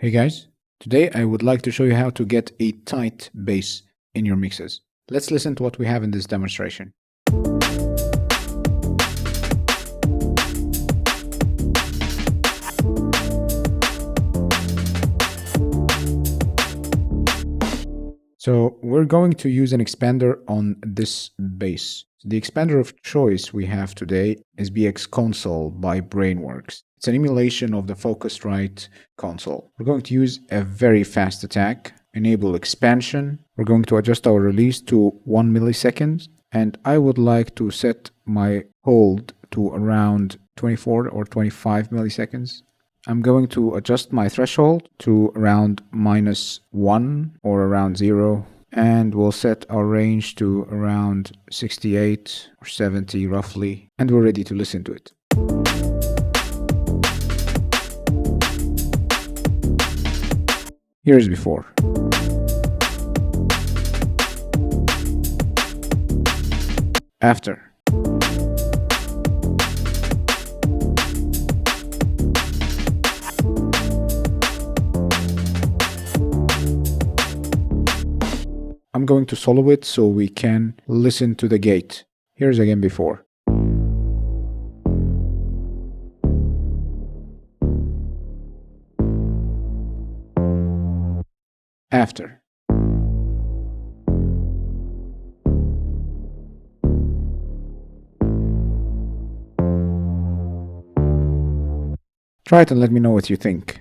Hey guys, today I would like to show you how to get a tight bass in your mixes. Let's listen to what we have in this demonstration. So we're going to use an expander on this bass. The expander of choice we have today is BX Console by Brainworx. It's an emulation of the Focusrite console. We're going to use a very fast attack, enable expansion. We're going to adjust our release to 1 millisecond, and I would like to set my hold to around 24 or 25 milliseconds. I'm going to adjust my threshold to around -1 or around 0, and we'll set our range to around 68 or 70 roughly, and we're ready to listen to it. Here is before. After. I'm going to solo it so we can listen to the gate. Here's again before. After. Try it and let me know what you think.